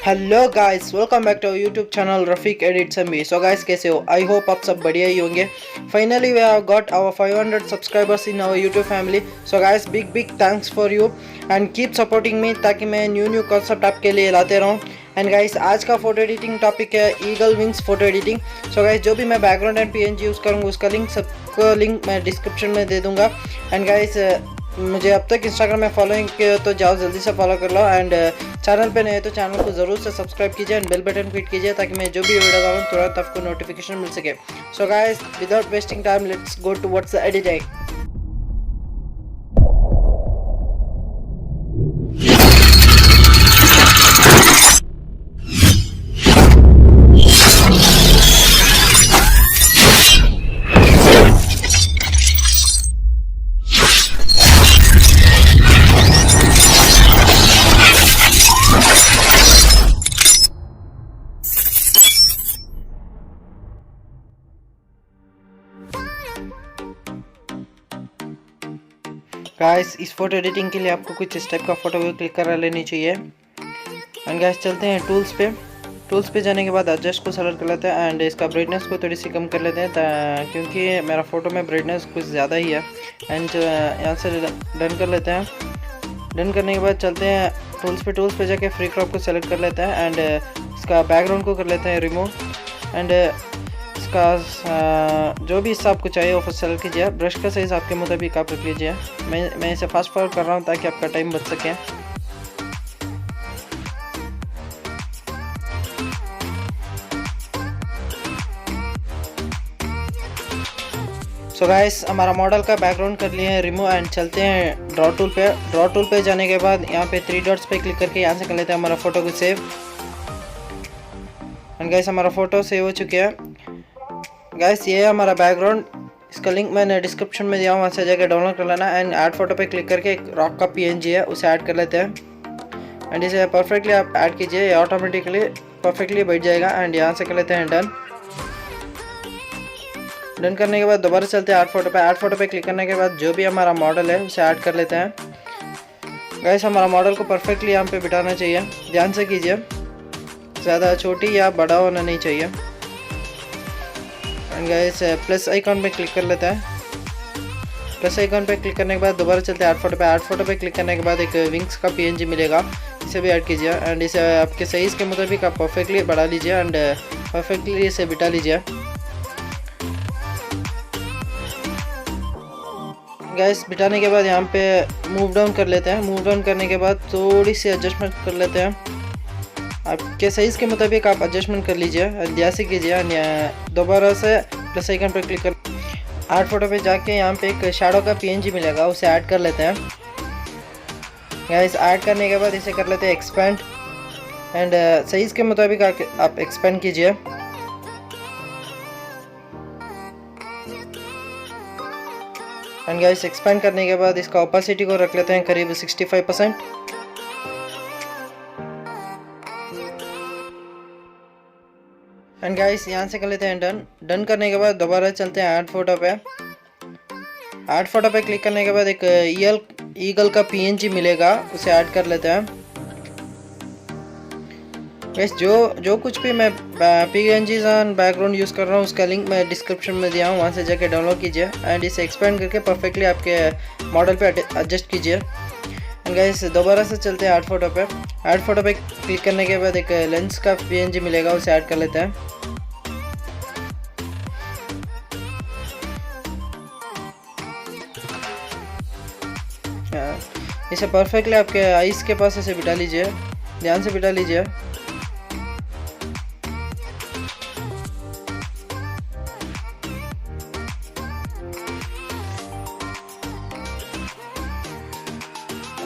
Hello guys, welcome back to YouTube channel Rafiq edits and me. So guys, कैसे हो? I hope आप सब बढ़िया ही होंगे। Finally we have got our 500 subscribers in our YouTube family. So guys, big big thanks for you and keep supporting me, ताकि मैं new concept आपके लिए लाते रहूँ। एंड गाइस, आज का फोटो एडिटिंग टॉपिक है eagle wings photo editing. So guys, जो भी मैं बैकग्राउंड एंड पीएनजी यूज़ करूँगा उसका लिंक मैं डिस्क्रिप्शन में दे दूँगा। एंड गाइस, मुझे अब तक इंस्टाग्राम में फॉलोइंग किया तो जाओ जल्दी से फॉलो कर लो। एंड चैनल पे नए तो चैनल को ज़रूर से सब्सक्राइब कीजिए एंड बेल बटन क्लिक कीजिए, ताकि मैं जो भी वीडियो डालूँ तुरंत आपको नोटिफिकेशन मिल सके। So guys, without wasting time, let's go towards the editing. Guys, इस फोटो एडिटिंग के लिए आपको कुछ इस टाइप का फोटो क्लिक करा लेनी चाहिए। एंड गाइस, चलते हैं टूल्स पे जाने के बाद एडजस्ट को सेलेक्ट कर लेते हैं एंड इसका ब्राइटनेस को थोड़ी सी कम कर लेते हैं, क्योंकि मेरा फ़ोटो में ब्राइटनेस कुछ ज़्यादा ही है। एंड यहाँ से डन कर लेते हैं। डन करने के बाद चलते हैं टूल्स पे जाके फ्री क्रॉप को सेलेक्ट कर लेते हैं एंड इसका बैकग्राउंड को कर लेते हैं रिमूव। एंड इसका जो भी हिस्सा आपको चाहिए वो सेलेक्ट कीजिए। ब्रश का साइज़ आपके मुताबिक आप रख लीजिए। मैं इसे फास्ट फॉरवर्ड कर रहा हूँ ताकि आपका टाइम बच सके। सो गाइस, हमारा मॉडल का बैकग्राउंड कर लिए हैं रिमूव एंड चलते हैं ड्रॉ टूल पे जाने के बाद यहाँ पे 3 डॉट्स पे क्लिक करके यहाँ से कर लेते हैं हमारा फ़ोटो को सेव। एंड गाइस, हमारा फ़ोटो सेव हो चुका है। गाइस, ये है हमारा बैकग्राउंड। इसका लिंक मैंने डिस्क्रिप्शन में दिया हूँ, वहाँ से जाकर डाउनलोड कर लेना। एंड ऐड फोटो पे क्लिक करके एक रॉक का पीएनजी है उसे ऐड कर लेते हैं। एंड इसे परफेक्टली आप ऐड कीजिए, ये ऑटोमेटिकली परफेक्टली बैठ जाएगा। एंड यहाँ से कर लेते हैं डन करने के बाद दोबारा चलते हैं ऐड फोटो पे क्लिक करने के बाद जो भी हमारा मॉडल है उसे ऐड कर लेते हैं। गाइस, हमारा मॉडल को परफेक्टली यहाँ पे बिठाना चाहिए, ध्यान से कीजिए, ज़्यादा छोटी या बड़ा होना नहीं चाहिए। एंड गाइस, प्लस आइकॉन पे क्लिक कर लेते हैं। प्लस आइकॉन पे क्लिक करने के बाद दोबारा चलते हैं ऐड फोटो पे क्लिक करने के बाद एक विंग्स का पीएनजी मिलेगा, इसे भी ऐड कीजिए। एंड इसे आपके साइज़ के मुताबिक आप परफेक्टली बढ़ा लीजिए एंड परफेक्टली इसे बिठा लीजिए। गैस, बिठाने के बाद यहाँ पे मूव डाउन कर लेते हैं। मूव डाउन करने के बाद थोड़ी सी एडजस्टमेंट कर लेते हैं, आपके साइज़ के मुताबिक आप एडजस्टमेंट कर लीजिए, जैसे कीजिए। दोबारा से प्लस आइकन पर क्लिक कर ऐड फोटो पे जाके यहाँ पे एक शैडो का पीएनजी मिलेगा, उसे ऐड कर लेते हैं। गैस, ऐड करने के बाद इसे कर लेते हैं एक्सपेंड एंड साइज़ के मुताबिक आप एक्सपेंड कीजिए। एंड गाइस, एक्सपेंड करने के बाद इसका ओपेसिटी को रख लेते हैं करीब 65%। एंड गाइस, यहाँ से कर लेते हैं डन करने के बाद दोबारा चलते हैं ऐड फोटो पे क्लिक करने के बाद एक ईगल का पीएनजी मिलेगा, उसे ऐड कर लेते हैं। गाइस, जो कुछ भी मैं पीएनजीज एंड बैकग्राउंड यूज़ कर रहा हूँ उसका लिंक मैं डिस्क्रिप्शन में दिया हूँ, वहाँ से जाके डाउनलोड कीजिए एंड इसे एक्सपेंड करके परफेक्टली आपके मॉडल पे एडजस्ट कीजिए। एंड गाइस, दोबारा से चलते हैं ऐड फोटो पे क्लिक करने के बाद एक लेंस का पीएनजी मिलेगा, उसे ऐड कर लेते हैं। इसे परफेक्टली आपके आइस के पास इसे बिठा लीजिए, ध्यान से बिठा लीजिए।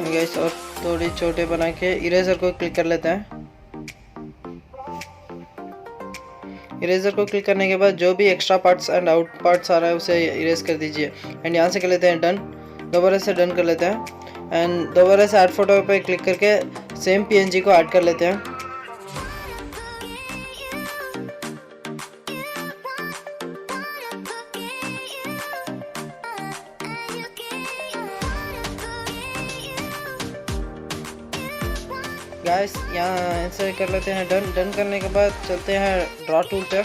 गाइस, और थोड़ी छोटे बना के इरेजर को क्लिक कर लेते हैं। इरेजर को क्लिक करने के बाद जो भी extra parts and out parts आ रहा है उसे इरेज कर दीजिए। एंड यहाँ से कर लेते हैं डन, दोबारा से डन कर लेते हैं। एंड दोबारा से ऐड फोटो पे क्लिक करके सेम पीएनजी को ऐड कर लेते हैं। गाइस, यहाँ ऐसे कर लेते हैं डन। डन करने के बाद चलते हैं ड्रॉ टूल पे।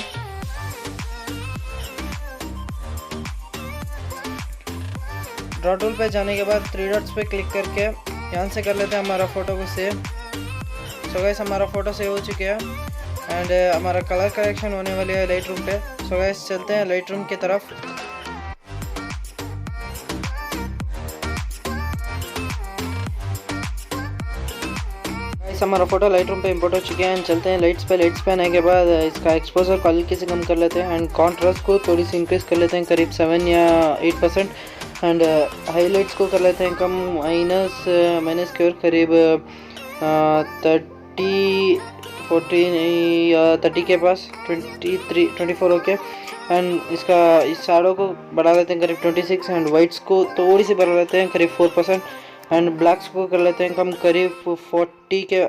ड्रॉ टूल पे जाने के बाद 3 डॉट्स पे क्लिक करके यहाँ से कर लेते हैं हमारा फ़ोटो को सेव। सो गाइस हमारा फ़ोटो सेव हो चुके हैं एंड हमारा कलर करेक्शन होने वाली है लाइट रूम पे। सो गाइस चलते हैं लाइट रूम की तरफ। हमारा फोटो लाइट रूम पे इंपोर्ट हो चुके हैं। चलते हैं लाइट्स पे। लाइट्स पे आने के बाद इसका एक्सपोजर को हल्के से कम कर लेते हैं एंड कॉन्ट्रास्ट को थोड़ी सी इंक्रीज कर लेते हैं करीब 7 या 8% एंड हाईलाइट्स को कर लेते हैं कम माइनस की ओर करीब 30 या 30 के पास 24 ओके। एंड इसका इस शैडो को बढ़ा लेते हैं करीब 26 एंड वाइट्स को थोड़ी सी बढ़ा लेते हैं करीब 4% एंड ब्लैक्स को कर लेते हैं कम करीब 40 के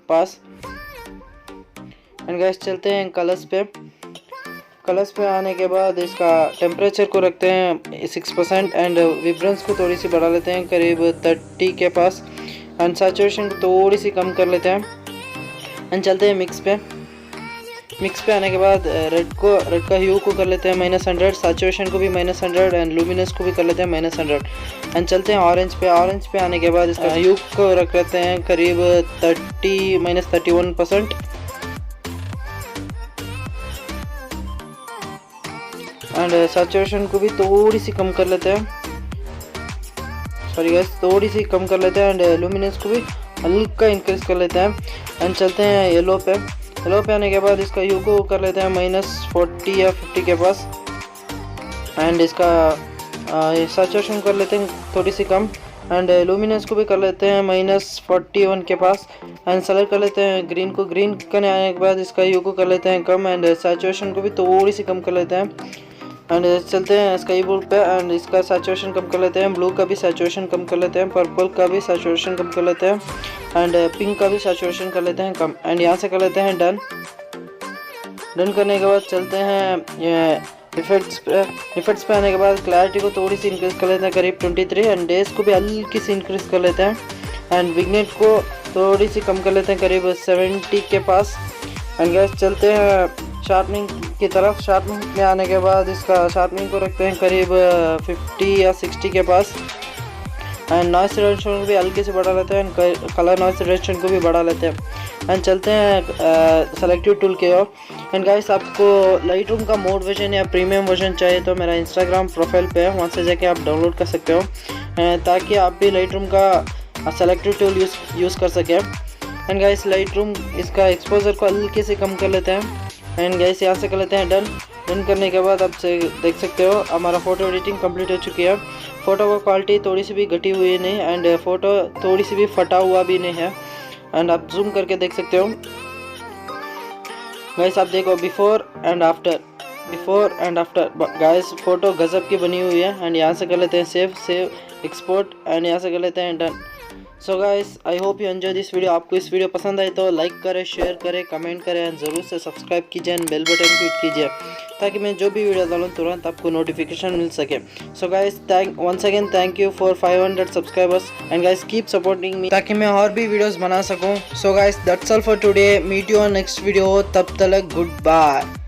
पास। एंड गाइस चलते हैं कलर्स पे। कलर्स पे आने के बाद इसका टेम्परेचर को रखते हैं 6% एंड विब्रेंस को थोड़ी सी बढ़ा लेते हैं करीब 30 के पास एंड सैचुरेशन को थोड़ी सी कम कर लेते हैं एंड चलते हैं मिक्स पे। मिक्स पे आने के बाद रेड का ह्यू को कर लेते हैं -100, सैचुरेशन को भी -100 एंड लुमिनस को भी कर लेते हैं -100 एंड चलते हैं ऑरेंज पे। ऑरेंज पे आने के बाद इसका ह्यू को रख लेते हैं करीब 31% एंड सैचुरेशन को भी थोड़ी सी कम कर लेते हैं, सॉरी गाइस थोड़ी सी कम कर लेते हैं एंड लुमिनस को भी हल्का इंक्रीज कर लेते हैं एंड चलते हैं येलो पे। येलो पे आने के बाद इसका ह्यू को कर लेते हैं -40 या 50 के पास एंड इसका सैचुरेशन कर लेते हैं थोड़ी सी कम एंड लुमिनस को भी कर लेते हैं -41 के पास एंड सेलेक्ट कर लेते हैं ग्रीन को। ग्रीन करने आने के बाद इसका ह्यू को कर लेते हैं कम एंड सैचुरेशन को भी थोड़ी सी कम कर लेते हैं एंड चलते हैं स्काई ब्लू पे एंड इसका सैचुरेशन कम कर लेते हैं। ब्लू का भी सैचुरेशन कम कर लेते हैं, पर्पल का भी सैचुरेशन कम कर लेते हैं एंड पिंक का भी सैचुरेशन कर लेते हैं कम एंड यहाँ से कर लेते हैं डन। डन करने के बाद चलते हैं इफेक्ट्स पे आने के बाद क्लैरिटी को थोड़ी सी इंक्रीज कर लेते हैं करीब 23 एंड डेज को भी हल्की सी इंक्रीज कर लेते हैं एंड विग्नेट को थोड़ी सी कम कर लेते हैं करीब 70 के पास एंड गैस चलते हैं शार्पनिंग की तरफ। शार्पनिंग में आने के बाद इसका शार्पनिंग को रखते हैं करीब 50 या 60 के पास एंड नॉइस रिडक्शन को भी हल्के से बढ़ा लेते हैं एंड कलर नॉइस रिडक्शन को भी बढ़ा लेते हैं एंड चलते हैं सेलेक्टिव टूल के ओर। एंड गाइस आपको लाइट रूम का मोड वर्जन या प्रीमियम वर्जन चाहिए तो मेरा इंस्टाग्राम प्रोफाइल पे है, वहाँ से जाके आप डाउनलोड कर सकते हो ताकि आप भी लाइट रूम का सेलेक्टिव टूल यूज़ कर सकें। एंड गाइस लाइट रूम इसका एक्सपोजर को हल्के से कम कर लेते हैं एंड गाइस यहाँ से कर लेते हैं डन। डन करने के बाद आप देख सकते हो हमारा फ़ोटो एडिटिंग कंप्लीट हो चुकी है। फ़ोटो का क्वालिटी थोड़ी सी भी घटी हुई नहीं एंड फ़ोटो थोड़ी सी भी फटा हुआ भी नहीं है एंड आप जूम करके देख सकते हो गाइस। आप देखो before and after guys photo गजब की बनी हुई है एंड यहाँ से कर लेते हैं सेव एक्सपोर्ट एंड यहाँ से कर लेते हैं done. So guys I hope you enjoy this video. आपको इस वीडियो पसंद आई तो लाइक करें, शेयर करें, कमेंट करें एंड ज़रूर से सब्सक्राइब कीजिए एंड बेल बटन को हिट कीजिए ताकि मैं जो भी वीडियो डालूँ तुरंत आपको नोटिफिकेशन मिल सके। So guys once again thank you for 500 subscribers and guys keep supporting me ताकि मैं और भी वीडियोस बना सकूँ। So guys that's all for today, meet you on next video, तब तक गुड बाय।